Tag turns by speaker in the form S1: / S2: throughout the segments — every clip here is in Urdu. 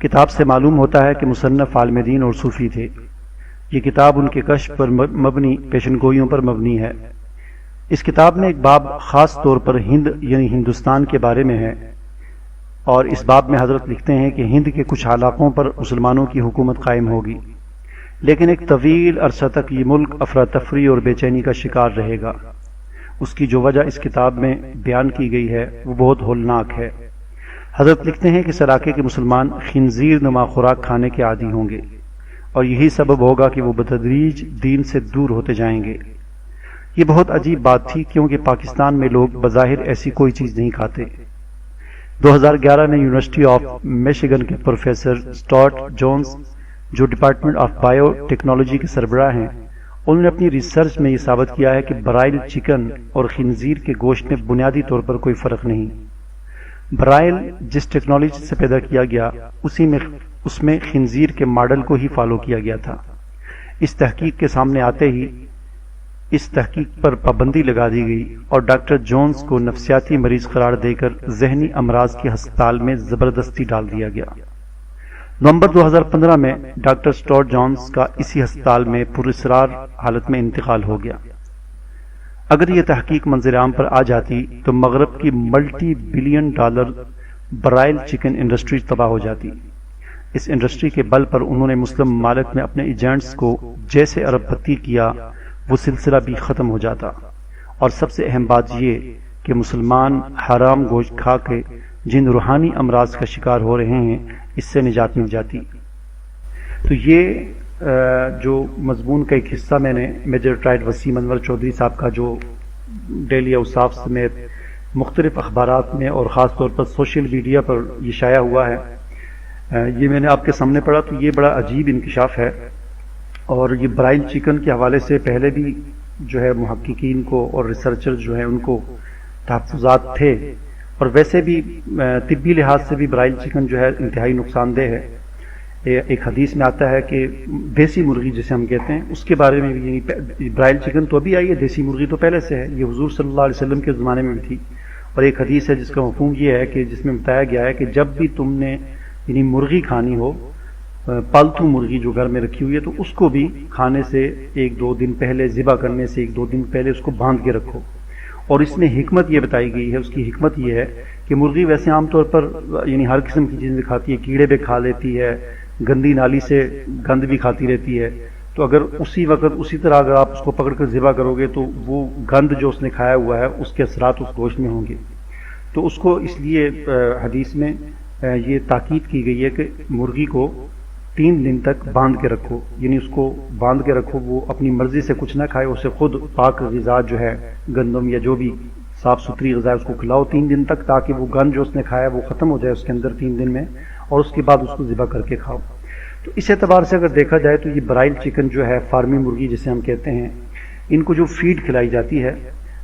S1: کتاب سے معلوم ہوتا ہے کہ مصنف عالم دین اور صوفی تھے۔ یہ کتاب ان کے کشف پر مبنی پیشن گوئیوں پر مبنی ہے۔ اس کتاب میں ایک باب خاص طور پر ہند یعنی ہندوستان کے بارے میں ہے، اور اس باب میں حضرت لکھتے ہیں کہ ہند کے کچھ علاقوں پر مسلمانوں کی حکومت قائم ہوگی، لیکن ایک طویل عرصہ تک یہ ملک افراتفری اور بے چینی کا شکار رہے گا۔ اس کی جو وجہ اس کتاب میں بیان کی گئی ہے وہ بہت ہولناک ہے۔ حضرت لکھتے ہیں کہ اس علاقے کے مسلمان خنزیر نما خوراک کھانے کے عادی ہوں گے، اور یہی سبب ہوگا کہ وہ بتدریج دین سے دور ہوتے جائیں گے۔ یہ بہت عجیب بات تھی، کیونکہ پاکستان میں لوگ بظاہر ایسی کوئی چیز نہیں کھاتے۔ 2011 میں یونیورسٹی آف میشیگن کے پروفیسر اسٹارٹ جونز، جو ڈپارٹمنٹ آف بائیو ٹیکنالوجی کے سربراہ ہیں، انہوں نے اپنی ریسرچ میں یہ ثابت کیا ہے کہ برائل چکن اور خنزیر کے گوشت میں بنیادی طور پر کوئی فرق نہیں۔ برائل جس ٹیکنالوجی سے پیدا کیا گیا اس میں خنزیر کے ماڈل کو ہی فالو کیا گیا تھا۔ اس تحقیق کے سامنے آتے ہی اس تحقیق پر پابندی لگا دی گئی، اور ڈاکٹر جونز کو نفسیاتی مریض قرار دے کر ذہنی امراض کے ہسپتال میں زبردستی ڈال دیا گیا۔ نومبر 2015 میں ڈاکٹر اسٹارٹ جونز کا اسی ہسپتال میں پراسرار حالت میں انتقال ہو گیا۔ اگر یہ تحقیق منظر عام پر آ جاتی تو مغرب کی multi billion dollar broil chicken industry تباہ ہو جاتی۔ اس انڈسٹری کے بل پر انہوں نے مسلم ممالک میں اپنے ایجنٹس کو جیسے ارب پتی کیا، وہ سلسلہ بھی ختم ہو جاتا۔ اور سب سے اہم بات یہ کہ مسلمان حرام گوشت کھا کے جن روحانی امراض کا شکار ہو رہے ہیں، اس سے نجات مل جاتی۔ تو یہ جو مضمون کا ایک حصہ میں نے میجر ٹرائیڈ وسیم انور چودھری صاحب کا جو ڈیلی اوصاف سمیت مختلف اخبارات میں اور خاص طور پر سوشل میڈیا پر یہ شائع ہوا ہے، یہ میں نے آپ کے سامنے پڑھا، تو یہ بڑا عجیب انکشاف ہے۔ اور یہ برائل چکن کے حوالے سے پہلے بھی جو ہے محققین کو اور ریسرچر جو ہیں ان کو تحفظات تھے، اور ویسے بھی طبی لحاظ سے بھی برائل چکن جو ہے انتہائی نقصان دہ ہے۔ ایک حدیث میں آتا ہے کہ دیسی مرغی جسے ہم کہتے ہیں، اس کے بارے میں بھی برائل چکن تو ابھی آئی ہے، دیسی مرغی تو پہلے سے ہے، یہ حضور صلی اللہ علیہ وسلم کے زمانے میں بھی تھی۔ اور ایک حدیث ہے جس کا مفہوم یہ ہے کہ جس میں بتایا گیا ہے کہ جب بھی تم نے یعنی مرغی کھانی ہو، پالتو مرغی جو گھر میں رکھی ہوئی ہے، تو اس کو بھی کھانے سے ایک دو دن پہلے، ذبح کرنے سے ایک دو دن پہلے اس کو باندھ کے رکھو۔ اور اس میں حکمت یہ بتائی گئی ہے، اس کی حکمت یہ ہے کہ مرغی ویسے عام طور پر یعنی ہر قسم کی چیزیں کھاتی ہے، کیڑے بھی کھا لیتی ہے، گندی نالی سے گند بھی کھاتی رہتی ہے، تو اگر اسی وقت اسی طرح اگر آپ اس کو پکڑ کر ذبح کرو گے تو وہ گند جو اس نے کھایا ہوا ہے اس کے اثرات اس گوشت میں ہوں گے۔ تو اس کو اس لیے حدیث میں یہ تاکید کی گئی ہے کہ مرغی کو 3 دن تک باندھ کے رکھو، یعنی اس کو باندھ کے رکھو، وہ اپنی مرضی سے کچھ نہ کھائے، اسے خود پاک غذا جو ہے گندم یا جو بھی صاف ستھری غذا ہے اس کو کھلاؤ 3 دن تک، تاکہ وہ گند جو اس نے کھایا وہ ختم ہو جائے اس کے اندر 3 دن میں، اور اس کے بعد اس کو ذبح کر کے کھاؤ۔ تو اس اعتبار سے اگر دیکھا جائے تو یہ برائل چکن جو ہے، فارمی مرغی جسے ہم کہتے ہیں، ان کو جو فیڈ کھلائی جاتی ہے،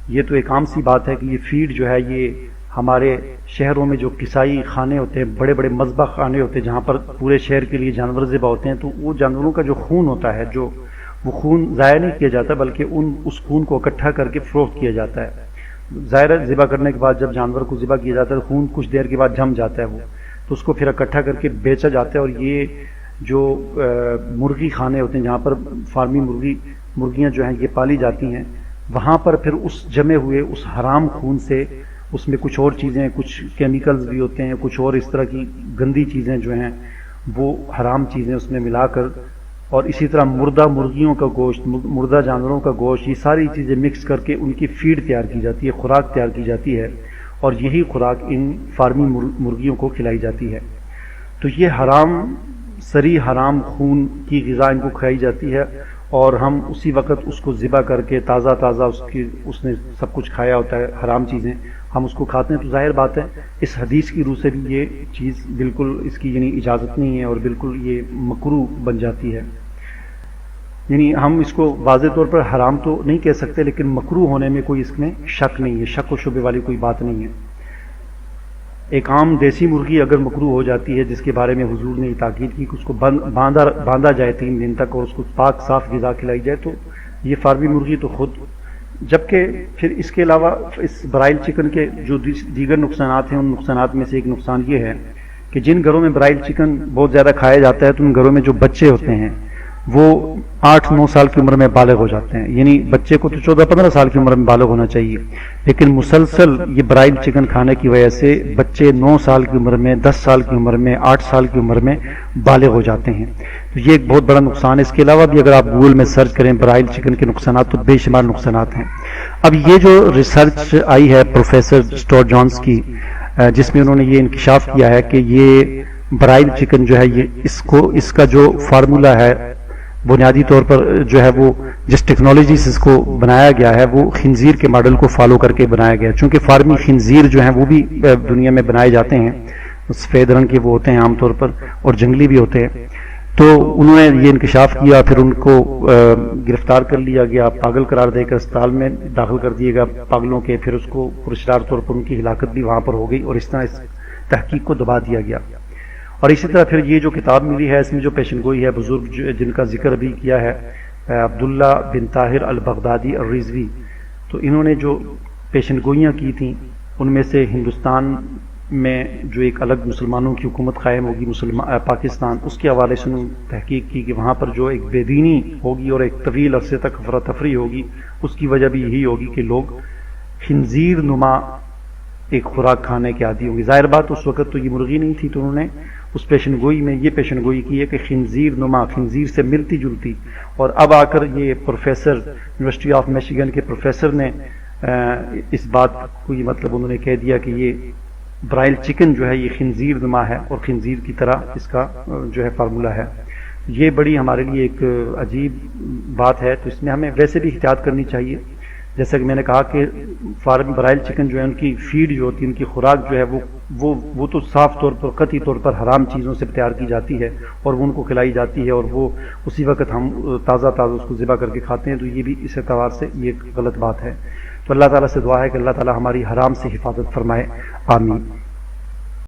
S1: یہ تو ایک عام سی بات ہے کہ یہ فیڈ جو ہے یہ ہمارے شہروں میں جو قصائی خانے ہوتے ہیں، بڑے بڑے مذبح خانے ہوتے ہیں جہاں پر پورے شہر کے لیے جانور ذبح ہوتے ہیں، تو وہ جانوروں کا جو خون ہوتا ہے، جو وہ خون ضائع نہیں کیا جاتا بلکہ اس خون کو اکٹھا کر کے فروخت کیا جاتا ہے۔ ظاہر ہے ذبح کرنے کے بعد جب جانور کو ذبح کیا جاتا ہے خون کچھ دیر کے بعد جم جاتا ہے، وہ تو اس کو پھر اکٹھا کر کے بیچا جاتا ہے۔ اور یہ جو مرغی خانے ہوتے ہیں جہاں پر فارمی مرغیاں جو ہیں یہ پالی جاتی ہیں، وہاں پر پھر اس جمے ہوئے اس حرام خون سے اس میں کچھ اور چیزیں، کچھ کیمیکلز بھی ہوتے ہیں، کچھ اور اس طرح کی گندی چیزیں جو ہیں وہ حرام چیزیں اس میں ملا کر، اور اسی طرح مردہ مرغیوں کا گوشت، مردہ جانوروں کا گوشت، یہ ساری چیزیں مکس کر کے ان کی فیڈ تیار کی جاتی ہے، خوراک تیار کی جاتی ہے، اور یہی خوراک ان فارمی مرغیوں کو کھلائی جاتی ہے۔ تو یہ حرام خون کی غذا ان کو کھلائی جاتی ہے، اور ہم اسی وقت اس کو ذبح کر کے تازہ اس نے سب کچھ کھایا ہوتا ہے حرام چیزیں، ہم اس کو کھاتے ہیں۔ تو ظاہر بات ہے اس حدیث کی روح سے بھی یہ چیز بالکل اس کی یعنی اجازت نہیں ہے، اور بالکل یہ مکروہ بن جاتی ہے۔ یعنی ہم اس کو واضح طور پر حرام تو نہیں کہہ سکتے، لیکن مکروہ ہونے میں کوئی اس میں شک نہیں ہے، شک و شبے والی کوئی بات نہیں ہے۔ ایک عام دیسی مرغی اگر مکروہ ہو جاتی ہے، جس کے بارے میں حضور نے تاکید کی کہ اس کو باندھا جائے 3 دن تک اور اس کو پاک صاف غذا کھلائی جائے، تو یہ فارمی مرغی تو خود، جبکہ پھر اس کے علاوہ اس برائل چکن کے جو دیگر نقصانات ہیں، ان نقصانات میں سے ایک نقصان یہ ہے کہ جن گھروں میں برائل چکن بہت زیادہ کھایا جاتا ہے تو ان گھروں میں جو بچے ہوتے ہیں وہ 8-9 سال کی عمر میں بالغ ہو جاتے ہیں، یعنی بچے کو تو 14-15 سال کی عمر میں بالغ ہونا چاہیے، لیکن مسلسل یہ برائل چکن کھانے کی وجہ سے بچے 9 سال کی عمر میں، 10 سال کی عمر میں، 8 سال کی عمر میں بالغ ہو جاتے ہیں۔ تو یہ ایک بہت بڑا نقصان ہے۔ اس کے علاوہ بھی اگر آپ گوگل میں سرچ کریں برائل چکن کے نقصانات تو بے شمار نقصانات ہیں۔ اب یہ جو ریسرچ آئی ہے پروفیسر اسٹورٹ جونز کی، جس میں انہوں نے یہ انکشاف کیا ہے کہ یہ برائل چکن جو ہے یہ اس کا جو فارمولا ہے بنیادی طور پر جو ہے وہ جس ٹیکنالوجی سے اس کو بنایا گیا ہے وہ خنزیر کے ماڈل کو فالو کر کے بنایا گیا ہے، چونکہ فارمی خنزیر جو ہیں وہ بھی دنیا میں بنائے جاتے ہیں، سفید رنگ کے وہ ہوتے ہیں عام طور پر اور جنگلی بھی ہوتے ہیں۔ تو انہوں نے یہ انکشاف کیا، پھر ان کو گرفتار کر لیا گیا، پاگل قرار دے کر اسپتال میں داخل کر دیے گا پاگلوں کے، پھر اس کو پراسرار طور پر ان کی ہلاکت بھی وہاں پر ہو گئی اور اس طرح اس تحقیق کو دبا دیا گیا۔ اور اسی طرح پھر یہ جو کتاب ملی ہے اس میں جو پیشن گوئی ہے بزرگ جن کا ذکر بھی کیا ہے عبداللہ بن طاہر البغدادی الرضوی، تو انہوں نے جو پیشن گوئیاں کی تھیں ان میں سے ہندوستان میں جو ایک الگ مسلمانوں کی حکومت قائم ہوگی پاکستان، اس کے حوالے سے انہوں نے تحقیق کی کہ وہاں پر جو ایک بے دینی ہوگی اور ایک طویل عرصے تک افراتفری ہوگی، اس کی وجہ بھی یہی ہوگی کہ لوگ خنزیر نما ایک خوراک کھانے کے عادی ہوں گے۔ ظاہر بات اس وقت تو یہ مرغی نہیں تھی، تو انہوں نے اس پیشن گوئی میں یہ پیشن گوئی کی ہے کہ خنزیر نما، خنزیر سے ملتی جلتی، اور اب آ کر یہ پروفیسر یونیورسٹی آف میشیگن کے پروفیسر نے اس بات کو یہ مطلب انہوں نے کہہ دیا کہ یہ برائل چکن جو ہے یہ خنزیر نما ہے اور خنزیر کی طرح اس کا جو ہے فارمولہ ہے۔ یہ بڑی ہمارے لیے ایک عجیب بات ہے، تو اس میں ہمیں ویسے بھی احتیاط کرنی چاہیے۔ جیسا کہ میں نے کہا کہ فارم برائل چکن جو ہے ان کی فیڈ جو ہوتی ہے، ان کی خوراک جو ہے وہ تو صاف طور پر قطعی طور پر حرام چیزوں سے تیار کی جاتی ہے اور وہ ان کو کھلائی جاتی ہے، اور وہ اسی وقت ہم تازہ اس کو ذبح کر کے کھاتے ہیں، تو یہ بھی اس اعتبار سے یہ ایک غلط بات ہے۔ تو اللہ تعالیٰ سے دعا ہے کہ اللہ تعالیٰ ہماری حرام سے حفاظت فرمائے، آمین۔